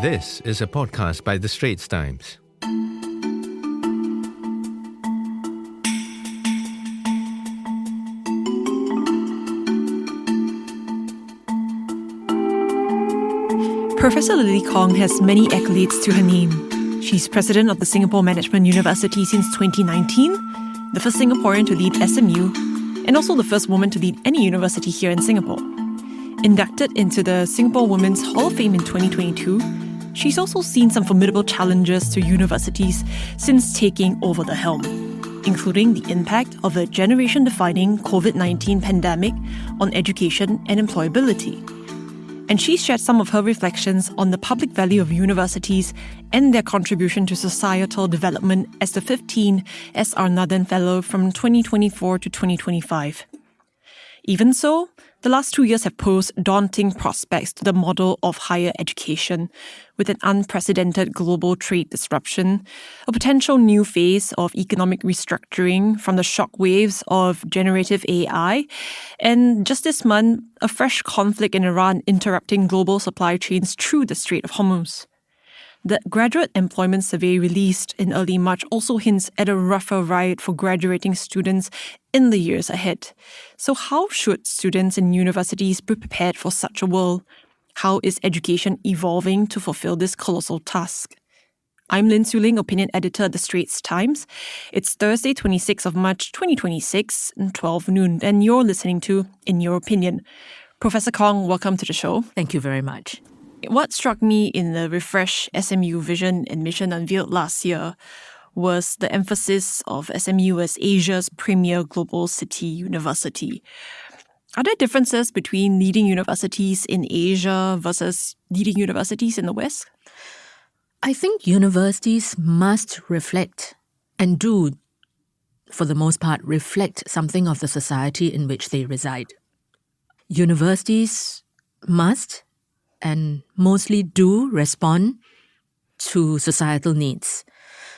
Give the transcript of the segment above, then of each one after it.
This is a podcast by the Straits Times. Professor Lily Kong has many accolades to her name. She's president of the Singapore Management University since 2019, the first Singaporean to lead SMU, and also the first woman to lead any university here in Singapore. Inducted into the Singapore Women's Hall of Fame in 2022, she's also seen some formidable challenges to universities since taking over the helm, including the impact of a generation-defining COVID-19 pandemic on education and employability. And she shared some of her reflections on the public value of universities and their contribution to societal development as the 15th S.R. Nathan Fellow from 2024 to 2025. Even so, the last 2 years have posed daunting prospects to the model of higher education, with an unprecedented global trade disruption, a potential new phase of economic restructuring from the shockwaves of generative AI, and just this month, a fresh conflict in Iran interrupting global supply chains through the Strait of Hormuz. The Graduate Employment Survey released in early March also hints at a rougher ride for graduating students in the years ahead. So how should students in universities be prepared for such a world? How is education evolving to fulfill this colossal task? I'm Lin Suling, opinion editor at the Straits Times. It's Thursday, 26th of March, 2026, 12 noon, and you're listening to In Your Opinion. Professor Kong, welcome to the show. Thank you very much. What struck me in the refreshed SMU vision and mission unveiled last year was the emphasis of SMU as Asia's premier global city university. Are there differences between leading universities in Asia versus leading universities in the West? I think universities must reflect, and do, for the most part, reflect something of the society in which they reside. Universities must and mostly do respond to societal needs.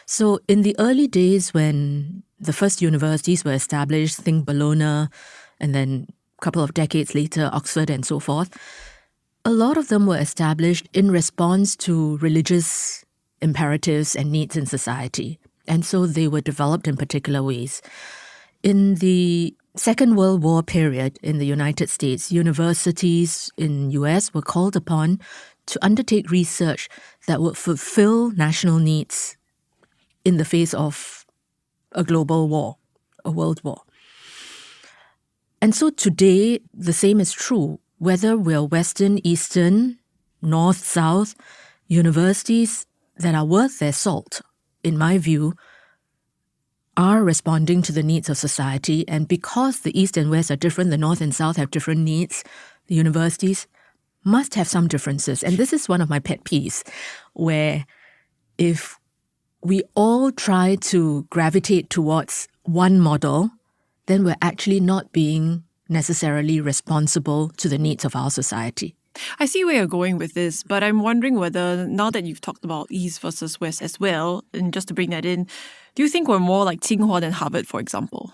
So in the early days when the first universities were established, think Bologna, and then a couple of decades later, Oxford and so forth, a lot of them were established in response to religious imperatives and needs in society. And so they were developed in particular ways. In the Second World War period in the United States, universities in US were called upon to undertake research that would fulfill national needs in the face of a global war, a world war. And so today, the same is true. Whether we're Western, Eastern, North, South, universities that are worth their salt, in my view, are responding to the needs of society. And because the East and West are different, the North and South have different needs, the universities must have some differences. And this is one of my pet peeves, where if we all try to gravitate towards one model, then we're actually not being necessarily responsible to the needs of our society. I see where you're going with this, but I'm wondering whether, now that you've talked about East versus West as well, and just to bring that in, do you think we're more like Tsinghua than Harvard, for example?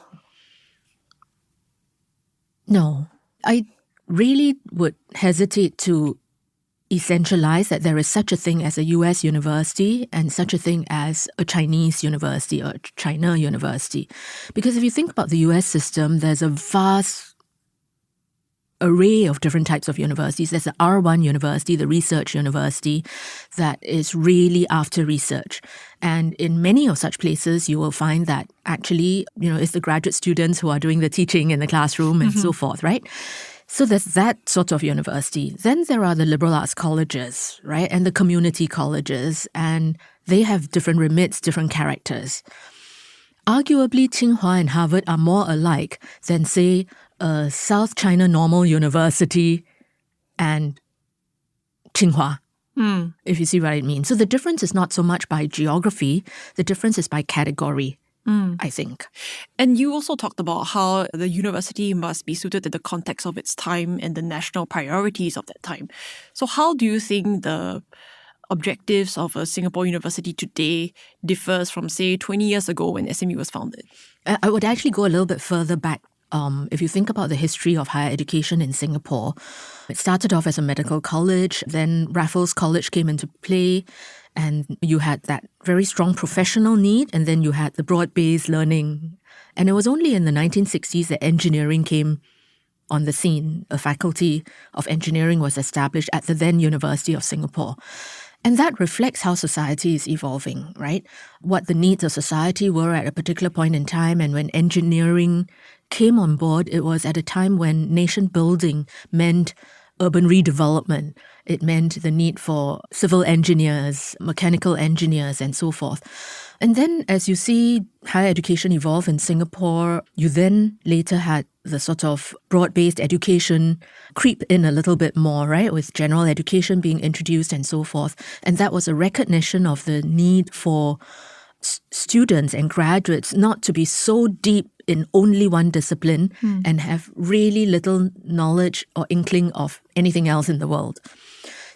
No. I really would hesitate to essentialize that there is such a thing as a US university and such a thing as a Chinese university or China university. Because if you think about the US system, there's a vast array of different types of universities. There's the R1 university, the research university, that is really after research. And in many of such places, you will find that actually, it's the graduate students who are doing the teaching in the classroom and so forth, right? So there's that sort of university. Then there are the liberal arts colleges, right? And the community colleges, and they have different remits, different characters. Arguably, Tsinghua and Harvard are more alike than, say, a South China Normal University and Tsinghua, if you see what I mean. So the difference is not so much by geography, the difference is by category, I think. And you also talked about how the university must be suited to the context of its time and the national priorities of that time. So how do you think the objectives of a Singapore university today differs from, say, 20 years ago when SMU was founded? I would actually go a little bit further back If you think about the history of higher education in Singapore, it started off as a medical college, then Raffles College came into play, and you had that very strong professional need, and then you had the broad-based learning. And it was only in the 1960s that engineering came on the scene. A faculty of engineering was established at the then University of Singapore. And that reflects how society is evolving, right? What the needs of society were at a particular point in time. And when engineering came on board, it was at a time when nation building meant urban redevelopment. It meant the need for civil engineers, mechanical engineers, and so forth. And then as you see higher education evolve in Singapore, you then later had the sort of broad-based education creep in a little bit more, right? With general education being introduced and so forth. And that was a recognition of the need for students and graduates not to be so deep in only one discipline and have really little knowledge or inkling of anything else in the world.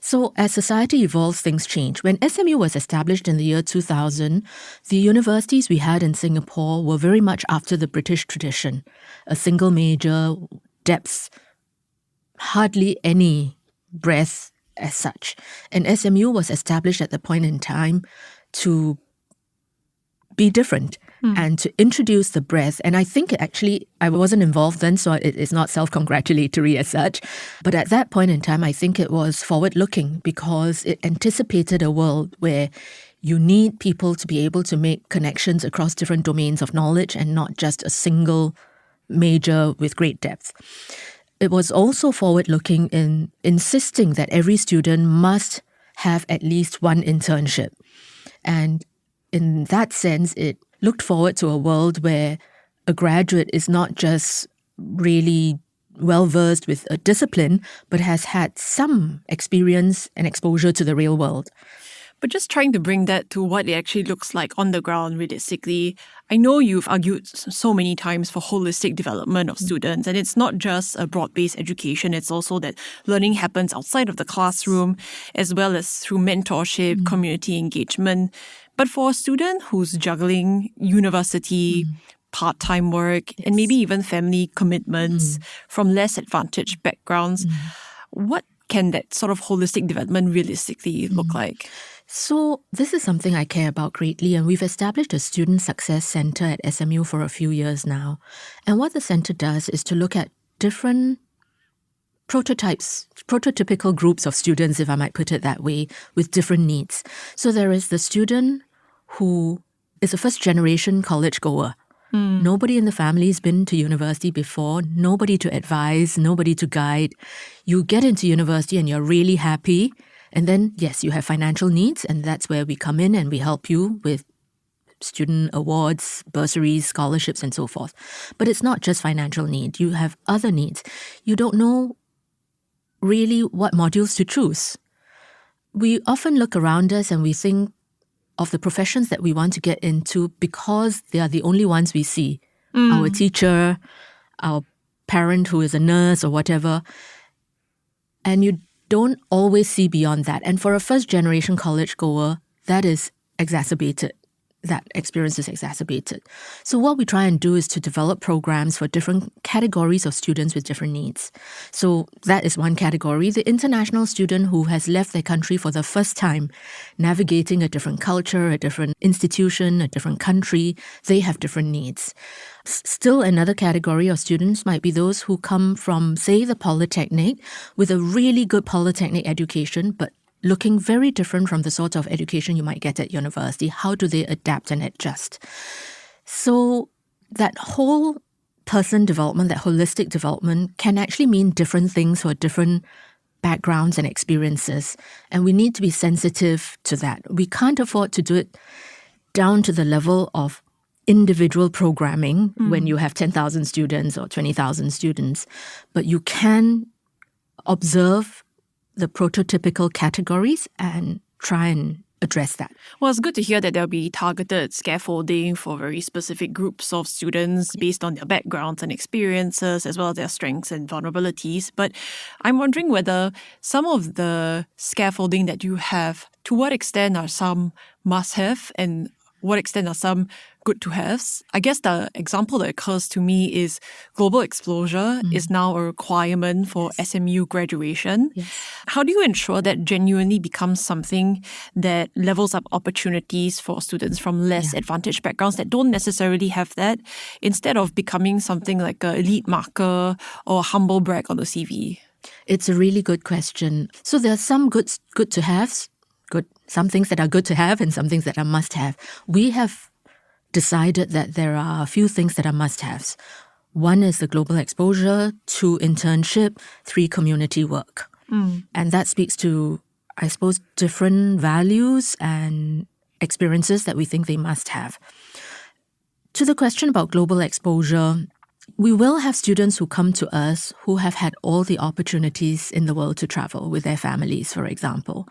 So as society evolves, things change. When SMU was established in the year 2000, the universities we had in Singapore were very much after the British tradition. A single major, depth, hardly any breadth as such. And SMU was established at the point in time to be different and to introduce the breadth. And I think actually, I wasn't involved then, so it is not self-congratulatory as such. But at that point in time, I think it was forward-looking because it anticipated a world where you need people to be able to make connections across different domains of knowledge and not just a single major with great depth. It was also forward-looking in insisting that every student must have at least one internship. And in that sense, it looked forward to a world where a graduate is not just really well-versed with a discipline, but has had some experience and exposure to the real world. But just trying to bring that to what it actually looks like on the ground realistically, I know you've argued so many times for holistic development of students, and it's not just a broad-based education, it's also that learning happens outside of the classroom, as well as through mentorship, community engagement. But for a student who's juggling university, part-time work, and maybe even family commitments from less advantaged backgrounds, what can that sort of holistic development realistically look like? So this is something I care about greatly, and we've established a Student Success Center at SMU for a few years now. And what the center does is to look at different prototypical groups of students, if I might put it that way, with different needs. So there is the student who is a first-generation college goer. Nobody in the family has been to university before, nobody to advise, nobody to guide. You get into university and you're really happy. And then, yes, you have financial needs, and that's where we come in and we help you with student awards, bursaries, scholarships, and so forth. But it's not just financial need. You have other needs. You don't know really what modules to choose. We often look around us and we think of the professions that we want to get into because they are the only ones we see. Our teacher, our parent who is a nurse or whatever. And you don't always see beyond that. And for a first-generation college goer, that is exacerbated. That experience is exacerbated. So what we try and do is to develop programs for different categories of students with different needs. So that is one category. The international student who has left their country for the first time, navigating a different culture, a different institution, a different country, they have different needs. Still another category of students might be those who come from, say, the Polytechnic with a really good Polytechnic education, but looking very different from the sort of education you might get at university. How do they adapt and adjust? So that whole person development, that holistic development can actually mean different things for different backgrounds and experiences. And we need to be sensitive to that. We can't afford to do it down to the level of individual programming when you have 10,000 students or 20,000 students. But you can observe the prototypical categories and try and address that. Well, it's good to hear that there'll be targeted scaffolding for very specific groups of students based on their backgrounds and experiences, as well as their strengths and vulnerabilities. But I'm wondering whether some of the scaffolding that you have, to what extent are some must-have and what extent are some good to haves? I guess the example that occurs to me is global exposure is now a requirement for SMU graduation. Yes. How do you ensure that genuinely becomes something that levels up opportunities for students from less advantaged backgrounds that don't necessarily have that, instead of becoming something like an elite marker or a humble brag on the CV? It's a really good question. So there are some good to haves, some things that are good to have and some things that are must have. We have decided that there are a few things that are must haves. One is the global exposure, 2 internship, 3 community work. And that speaks to, I suppose, different values and experiences that we think they must have. To the question about global exposure, we will have students who come to us who have had all the opportunities in the world to travel with their families, for example.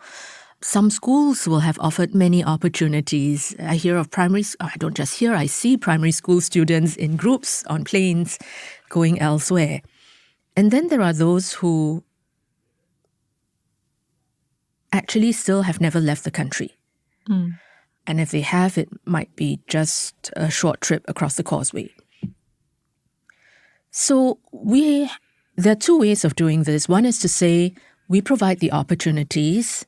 Some schools will have offered many opportunities. I hear of I don't just hear, I see primary school students in groups on planes going elsewhere. And then there are those who actually still have never left the country. And if they have, it might be just a short trip across the causeway. So there are 2 ways of doing this. One is to say we provide the opportunities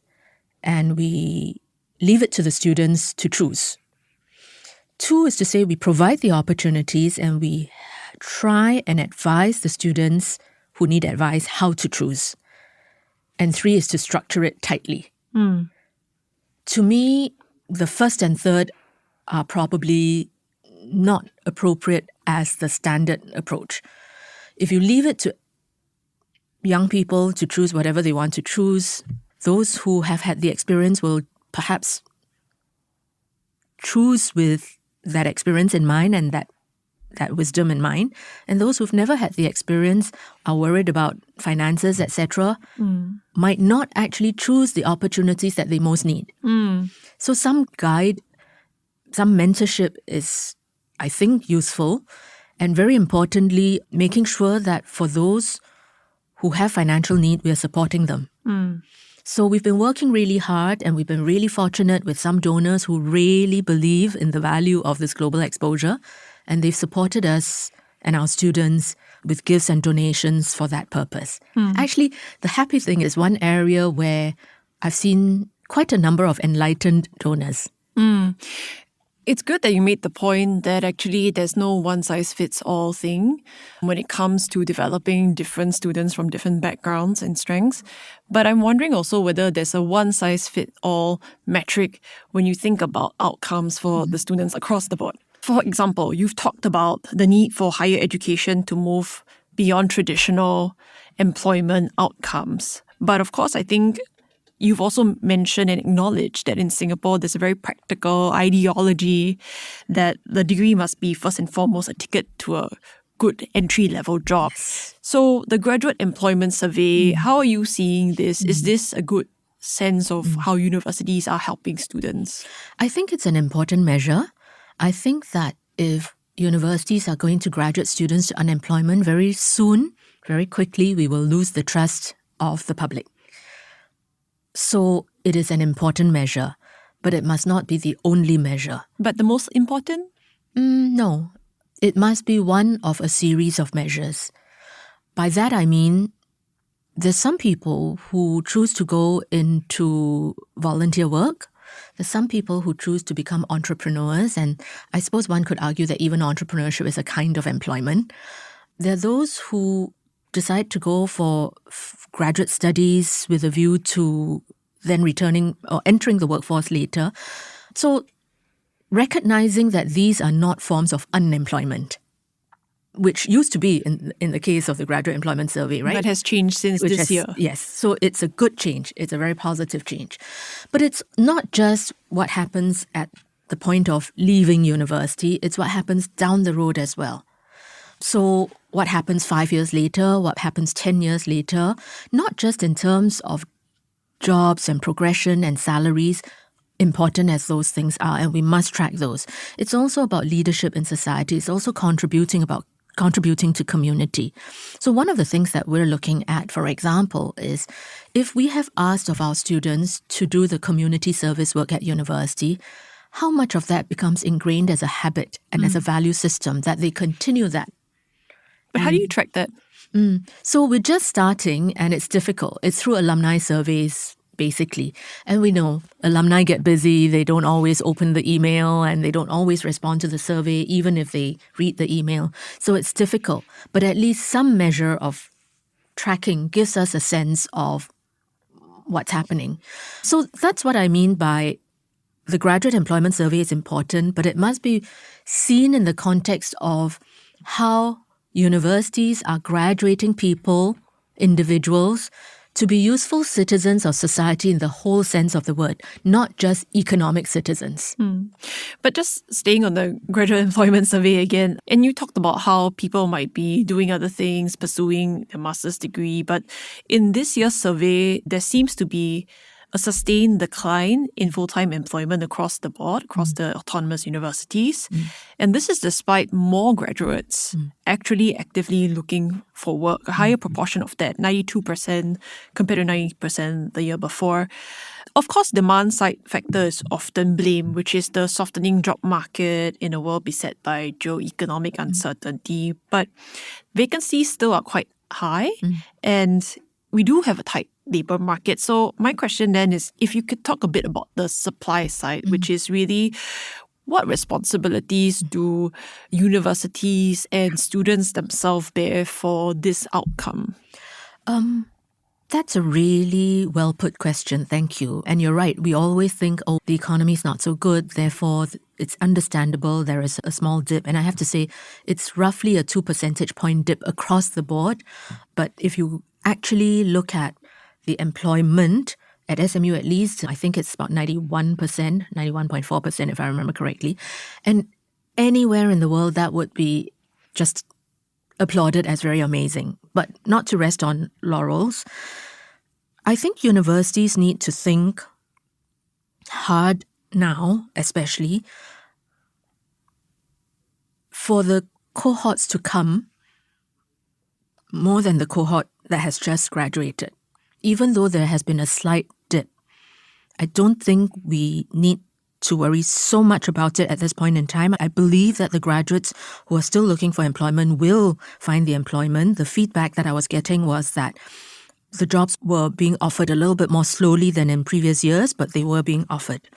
and we leave it to the students to choose. 2 is to say we provide the opportunities and we try and advise the students who need advice how to choose. And 3 is to structure it tightly. To me, the first and third are probably not appropriate as the standard approach. If you leave it to young people to choose whatever they want to choose, those who have had the experience will perhaps choose with that experience in mind and that wisdom in mind. And those who've never had the experience, are worried about finances, etc., might not actually choose the opportunities that they most need. So some guide, some mentorship is, I think, useful. And very importantly, making sure that for those who have financial need, we are supporting them. So we've been working really hard and we've been really fortunate with some donors who really believe in the value of this global exposure. And they've supported us and our students with gifts and donations for that purpose. Actually, the happy thing is one area where I've seen quite a number of enlightened donors. It's good that you made the point that actually there's no one-size-fits-all thing when it comes to developing different students from different backgrounds and strengths. But I'm wondering also whether there's a one-size-fits-all metric when you think about outcomes for the students across the board. For example, you've talked about the need for higher education to move beyond traditional employment outcomes. But of course, I think you've also mentioned and acknowledged that in Singapore, there's a very practical ideology that the degree must be first and foremost a ticket to a good entry-level job. So the graduate employment survey, how are you seeing this? Is this a good sense of how universities are helping students? I think it's an important measure. I think that if universities are going to graduate students to unemployment very soon, very quickly, we will lose the trust of the public. So it is an important measure, but it must not be the only measure. But the most important? No. It must be one of a series of measures. By that I mean, there's some people who choose to go into volunteer work. There's some people who choose to become entrepreneurs, and I suppose one could argue that even entrepreneurship is a kind of employment. There are those who decide to go for graduate studies with a view to then returning or entering the workforce later. So recognizing that these are not forms of unemployment, which used to be in the case of the graduate employment survey, right? That has changed since this year. Yes. So it's a good change. It's a very positive change. But it's not just what happens at the point of leaving university. It's what happens down the road as well. So what happens 5 years later, what happens 10 years later, not just in terms of jobs and progression and salaries, important as those things are, and we must track those. It's also about leadership in society. It's also contributing to community. So one of the things that we're looking at, for example, is if we have asked of our students to do the community service work at university, how much of that becomes ingrained as a habit and as a value system that they continue that. But how do you track that? So we're just starting and it's difficult. It's through alumni surveys, basically. And we know alumni get busy, they don't always open the email and they don't always respond to the survey, even if they read the email. So it's difficult. But at least some measure of tracking gives us a sense of what's happening. So that's what I mean by the graduate employment survey is important, but it must be seen in the context of how universities are graduating people, individuals, to be useful citizens of society in the whole sense of the word, not just economic citizens. But just staying on the graduate employment survey again, and you talked about how people might be doing other things, pursuing a master's degree, but in this year's survey, there seems to be a sustained decline in full-time employment across the board, across the autonomous universities. And this is despite more graduates actually actively looking for work, a higher proportion of that, 92% compared to 90% the year before. Of course, demand-side factor is often blamed, which is the softening job market in a world beset by geo-economic uncertainty. But vacancies still are quite high, and we do have a tight labour market. So my question then is, if you could talk a bit about the supply side, which is really what responsibilities do universities and students themselves bear for this outcome? That's a really well-put question. Thank you. And you're right. We always think, oh, the economy is not so good. Therefore, it's understandable. There is a small dip. And I have to say, it's roughly a 2 percentage point dip across the board. But if you actually look at the employment, at SMU at least, I think it's about 91%, 91.4% if I remember correctly. And anywhere in the world, that would be just applauded as very amazing. But not to rest on laurels, I think universities need to think hard now, especially for the cohorts to come, more than the cohort that has just graduated. Even though there has been a slight dip, I don't think we need to worry so much about it at this point in time. I believe that the graduates who are still looking for employment will find the employment. The feedback that I was getting was that the jobs were being offered a little bit more slowly than in previous years, but they were being offered.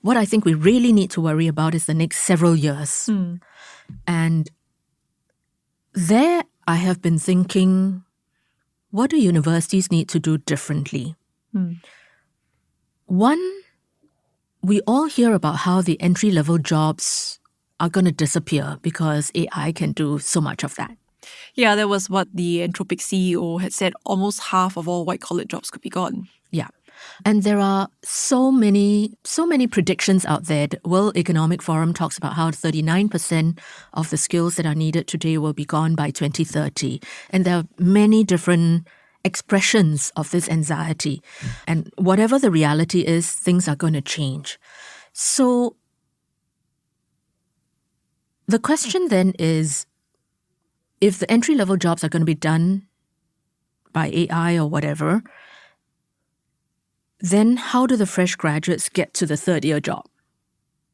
What I think we really need to worry about is the next several years. And there I have been thinking, what do universities need to do differently? One, we all hear about how the entry-level jobs are going to disappear because AI can do so much of that. Yeah, that was what the Anthropic CEO had said. Almost half of all white-collar jobs could be gone. Yeah. And there are so many predictions out there. The World Economic Forum talks about how 39% of the skills that are needed today will be gone by 2030. And there are many different expressions of this anxiety. And whatever the reality is, things are going to change. So the question then is, if the entry-level jobs are going to be done by AI or whatever, then how do the fresh graduates get to the third-year job?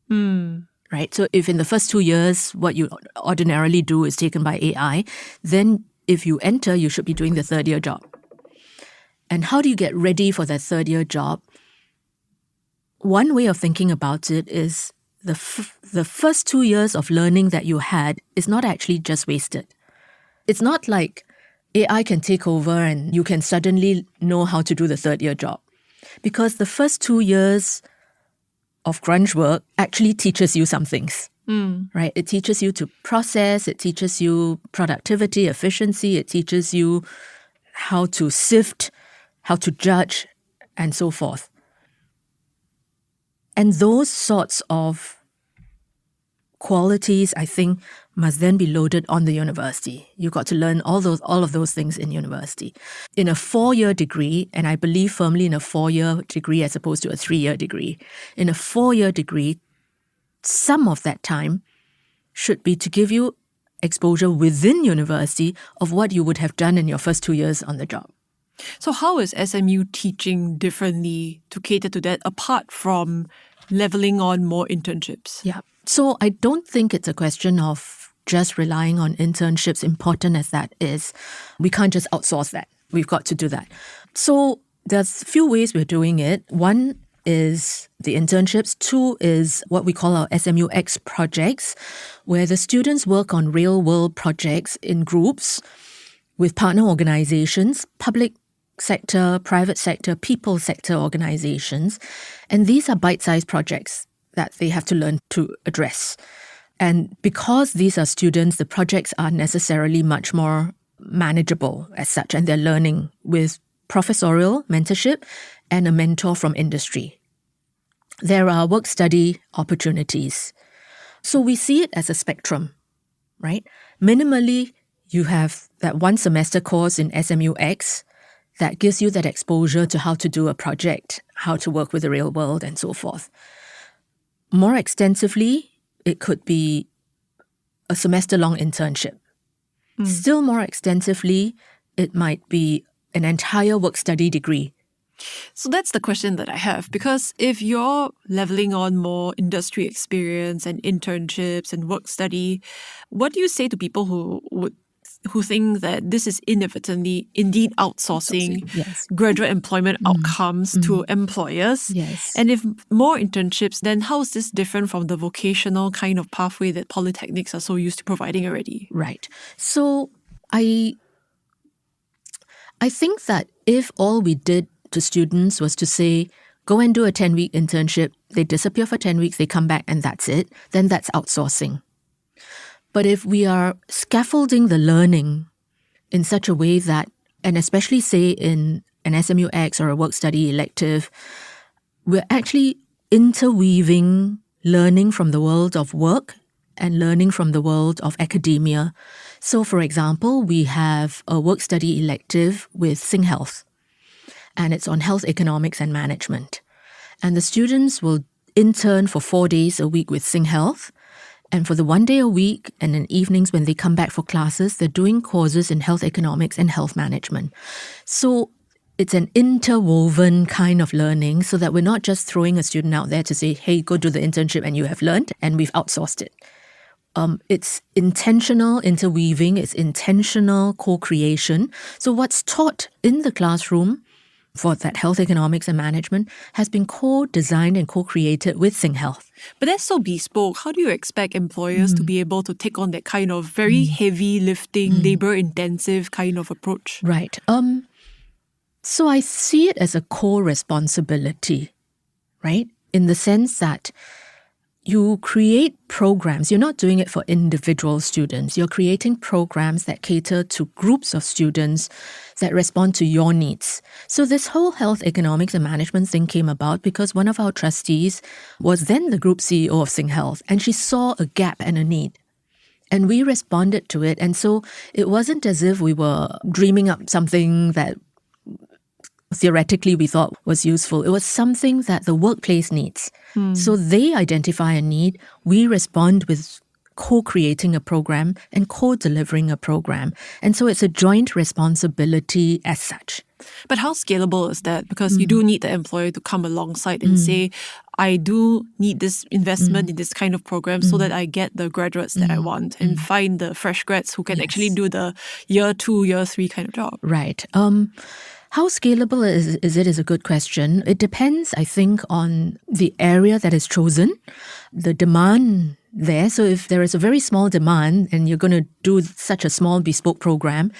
Right? So if in the first 2 years, what you ordinarily do is taken by AI, then if you enter, you should be doing the third-year job. And how do you get ready for that third-year job? One way of thinking about it is the first 2 years of learning that you had is not actually just wasted. It's not like AI can take over and you can suddenly know how to do the third-year job. Because the first 2 years of grunge work actually teaches you some things, right? It teaches you to process, it teaches you productivity, efficiency, it teaches you how to sift, how to judge, and so forth. And those sorts of qualities, I think, must then be loaded on the university. You got to learn all of those things in university. In a 4-year degree, and I believe firmly in a 4-year degree as opposed to a 3-year degree, in a 4-year degree, some of that time should be to give you exposure within university of what you would have done in your first 2 years on the job. So how is SMU teaching differently to cater to that, apart from leveling on more internships? Yeah. So I don't think it's a question of just relying on internships, important as that is. We can't just outsource that. We've got to do that. So there's a few ways we're doing it. One is the internships. Two is what we call our SMUX projects, where the students work on real-world projects in groups with partner organizations, public sector, private sector, people sector organizations. And these are bite-sized projects that they have to learn to address. And because these are students, the projects are necessarily much more manageable as such, and they're learning with professorial mentorship and a mentor from industry. There are work-study opportunities. So we see it as a spectrum, right? Minimally, you have that one semester course in SMUX that gives you that exposure to how to do a project, how to work with the real world, and so forth. More extensively, it could be a semester-long internship. Still more extensively, it might be an entire work-study degree. So that's the question that I have, because if you're leveling on more industry experience and internships and work study, what do you say to people who think that this is inadvertently indeed outsourcing Yes. graduate employment outcomes to employers? Yes. And if more internships, then how is this different from the vocational kind of pathway that polytechnics are so used to providing already? Right. So I think that if all we did to students was to say, go and do a 10-week internship, they disappear for 10 weeks, they come back and that's it, then that's outsourcing. But if we are scaffolding the learning in such a way that, and especially say in an SMUX or a work-study elective, we're actually interweaving learning from the world of work and learning from the world of academia. So, for example, we have a work-study elective with Sing Health, and it's on health economics and management. And the students will intern for 4 days a week with Sing Health. And for the 1 day a week and in evenings when they come back for classes, they're doing courses in health economics and health management. So it's an interwoven kind of learning so that we're not just throwing a student out there to say, hey, go do the internship and you have learned, and we've outsourced it. It's intentional interweaving, it's intentional co-creation. So what's taught in the classroom for that health economics and management has been co-designed and co-created with Sing Health. But that's so bespoke. How do you expect employers to be able to take on that kind of very heavy lifting, labor-intensive kind of approach? Right. So I see it as a co-responsibility, right? In the sense that you create programs. You're not doing it for individual students. You're creating programs that cater to groups of students that respond to your needs. So this whole health economics and management thing came about because one of our trustees was then the group CEO of Sing Health, and she saw a gap and a need. And we responded to it. And so it wasn't as if we were dreaming up something that theoretically we thought was useful. It was something that the workplace needs. So they identify a need, we respond with co-creating a program and co-delivering a program. And so it's a joint responsibility as such. But how scalable is that? Because you do need the employer to come alongside and say, I do need this investment in this kind of program so that I get the graduates that I want and find the fresh grads who can actually do the year 2, year 3 kind of job. Right. How scalable is it is a good question. It depends, I think, on the area that is chosen, the demand there. So if there is a very small demand and you're going to do such a small bespoke program,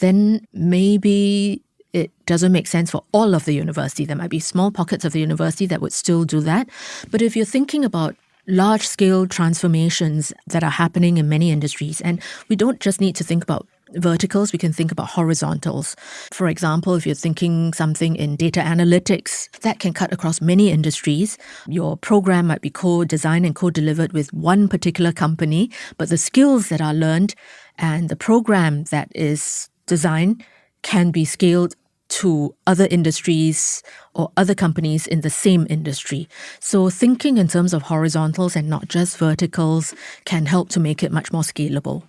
then maybe it doesn't make sense for all of the university. There might be small pockets of the university that would still do that. But if you're thinking about large-scale transformations that are happening in many industries, and we don't just need to think about verticals, we can think about horizontals. For example, if you're thinking something in data analytics, that can cut across many industries. Your program might be co-designed and co-delivered with one particular company, but the skills that are learned and the program that is designed can be scaled to other industries or other companies in the same industry. So thinking in terms of horizontals and not just verticals can help to make it much more scalable.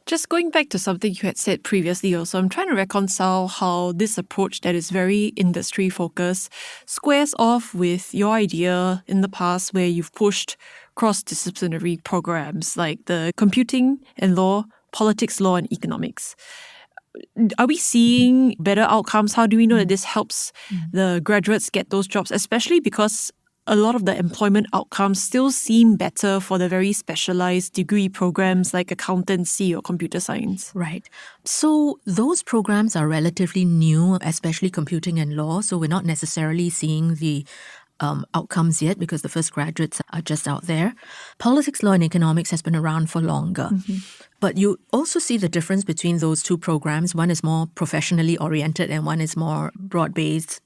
Just going back to something you had said previously also, I'm trying to reconcile how this approach that is very industry focused squares off with your idea in the past where you've pushed cross-disciplinary programs like the computing and law, politics, law, and economics. Are we seeing better outcomes? How do we know that this helps the graduates get those jobs, especially because a lot of the employment outcomes still seem better for the very specialized degree programs like accountancy or computer science? Right. So those programs are relatively new, especially computing and law. So we're not necessarily seeing the outcomes yet because the first graduates are just out there. Politics, law, and economics has been around for longer. But you also see the difference between those two programs. One is more professionally oriented and one is more broad-based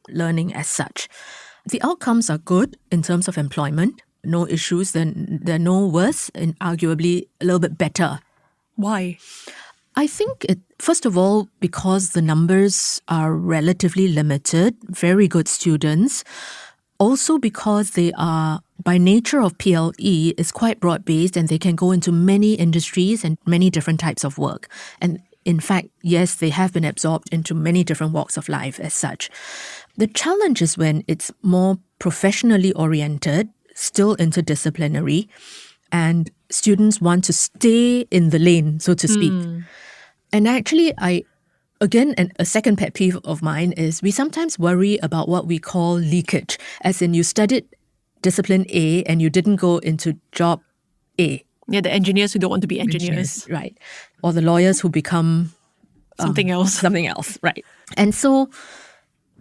learning as such. The outcomes are good in terms of employment. No issues. They're no worse and arguably a little bit better. Why? I think first of all, because the numbers are relatively limited, very good students. Also because they are, by nature of PLE, is quite broad-based and they can go into many industries and many different types of work. And in fact, yes, they have been absorbed into many different walks of life as such. The challenge is when it's more professionally oriented, still interdisciplinary, and students want to stay in the lane, so to speak. And actually, a second pet peeve of mine is we sometimes worry about what we call leakage, as in you studied discipline A and you didn't go into job A. Yeah, the engineers who don't want to be engineers. Right. Or the lawyers who become something else. Something else, right. And so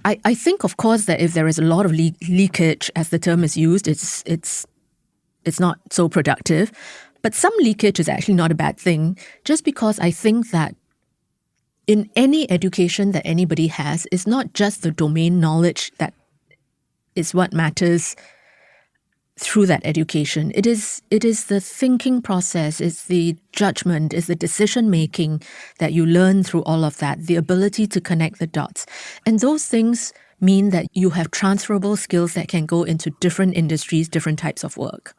I think, of course, that if there is a lot of leakage, as the term is used, it's not so productive. But some leakage is actually not a bad thing, just because I think that in any education that anybody has, it's not just the domain knowledge that is what matters through that education. It is the thinking process, it's the judgment, it's the decision-making that you learn through all of that, the ability to connect the dots. And those things mean that you have transferable skills that can go into different industries, different types of work.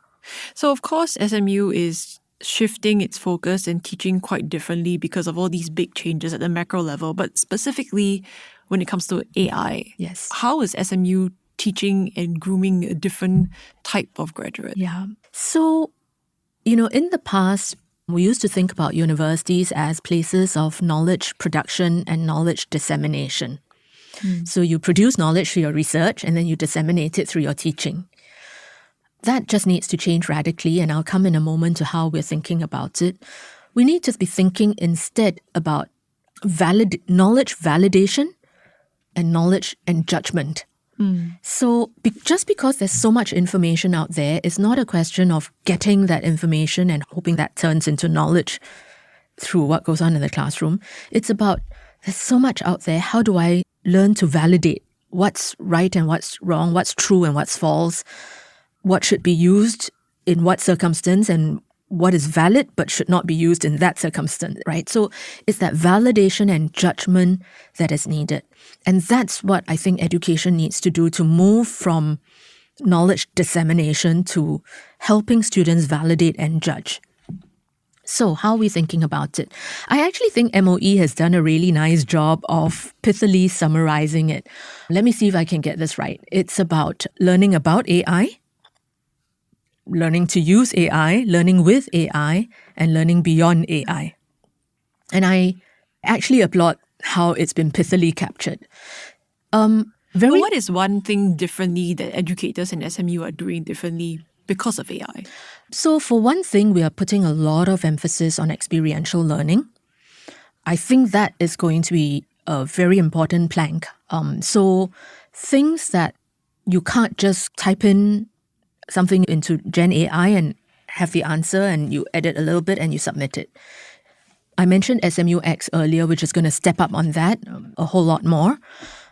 So, of course, SMU is shifting its focus and teaching quite differently because of all these big changes at the macro level, but specifically when it comes to AI. Yes. How is SMU teaching and grooming a different type of graduate? Yeah. So, in the past, we used to think about universities as places of knowledge production and knowledge dissemination. So you produce knowledge through your research and then you disseminate it through your teaching. That just needs to change radically, and I'll come in a moment to how we're thinking about it. We need to be thinking instead about knowledge validation and knowledge and judgment. So just because there's so much information out there, it's not a question of getting that information and hoping that turns into knowledge through what goes on in the classroom. It's about there's so much out there. How do I learn to validate what's right and what's wrong, what's true and what's false, what should be used in what circumstance and what is valid but should not be used in that circumstance, right? So it's that validation and judgment that is needed. And that's what I think education needs to do to move from knowledge dissemination to helping students validate and judge. So how are we thinking about it? I actually think MOE has done a really nice job of pithily summarizing it. Let me see if I can get this right. It's about learning about AI, learning to use AI, learning with AI, and learning beyond AI. And I actually applaud how it's been pithily captured. What is one thing differently that educators in SMU are doing differently because of AI? So for one thing, we are putting a lot of emphasis on experiential learning. I think that is going to be a very important plank. So things that you can't just type in something into Gen AI and have the answer and you edit a little bit and you submit it. I mentioned SMUX earlier, which is going to step up on that a whole lot more.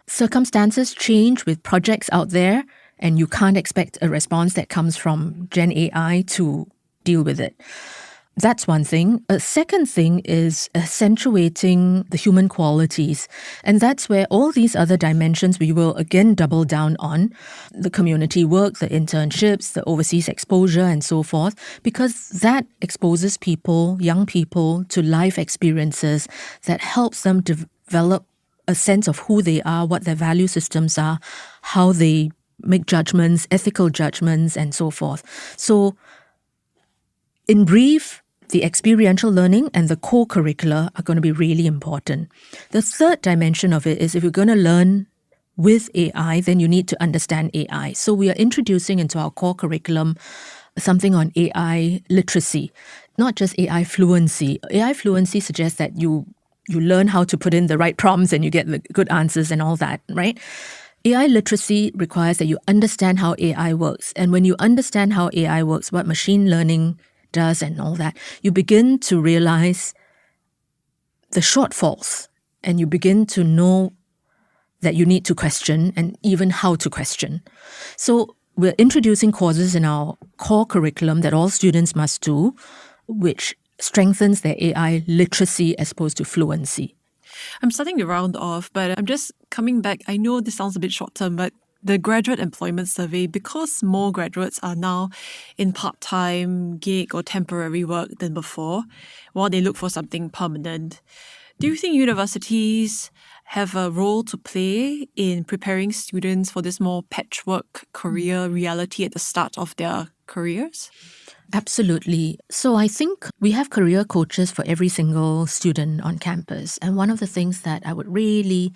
Circumstances change with projects out there, and you can't expect a response that comes from Gen AI to deal with it. That's one thing. A second thing is accentuating the human qualities. And that's where all these other dimensions we will again double down on. The community work, the internships, the overseas exposure, and so forth, because that exposes people, young people, to life experiences that helps them develop a sense of who they are, what their value systems are, how they make judgments, ethical judgments, and so forth. So, in brief, the experiential learning and the core curricula are going to be really important. The third dimension of it is if you're going to learn with AI, then you need to understand AI. So we are introducing into our core curriculum something on AI literacy, not just AI fluency. AI fluency suggests that you learn how to put in the right prompts and you get the good answers and all that, right? AI literacy requires that you understand how AI works. And when you understand how AI works, what machine learning does and all that, you begin to realize the shortfalls and you begin to know that you need to question and even how to question. So we're introducing courses in our core curriculum that all students must do, which strengthens their AI literacy as opposed to fluency. I'm starting to round off, but I'm just coming back. I know this sounds a bit short-term, but the graduate employment survey, because more graduates are now in part-time, gig or temporary work than before, while they look for something permanent, do you think universities have a role to play in preparing students for this more patchwork career reality at the start of their careers? Absolutely. So I think we have career coaches for every single student on campus. And one of the things that I would really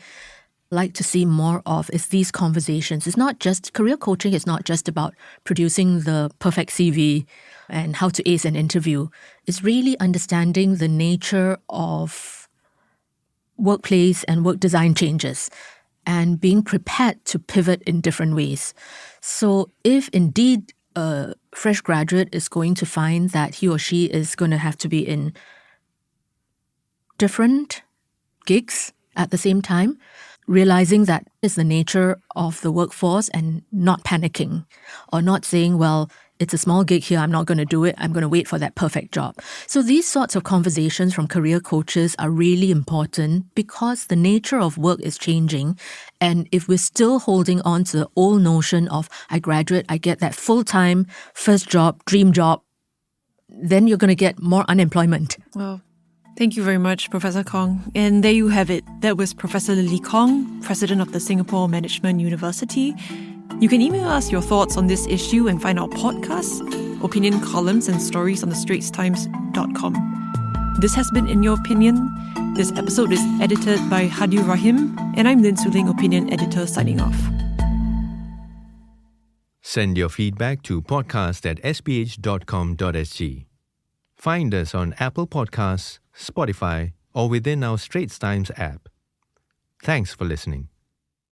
like to see more of is these conversations. It's not just, career coaching is not just about producing the perfect CV and how to ace an interview. It's really understanding the nature of workplace and work design changes and being prepared to pivot in different ways. So if indeed a fresh graduate is going to find that he or she is going to have to be in different gigs at the same time, realizing that is the nature of the workforce and not panicking or not saying, well, it's a small gig here, I'm not going to do it, I'm going to wait for that perfect job. So these sorts of conversations from career coaches are really important because the nature of work is changing. And if we're still holding on to the old notion of I graduate, I get that full-time first job, dream job, then you're going to get more unemployment. Well, thank you very much, Professor Kong. And there you have it. That was Professor Lily Kong, President of the Singapore Management University. You can email us your thoughts on this issue and find our podcasts, opinion columns and stories on thestraitstimes.com. This has been In Your Opinion. This episode is edited by Hadi Rahim, and I'm Lin Suling, Opinion Editor, signing off. Send your feedback to podcast@sph.com.sg. Find us on Apple Podcasts, Spotify, or within our Straits Times app. Thanks for listening.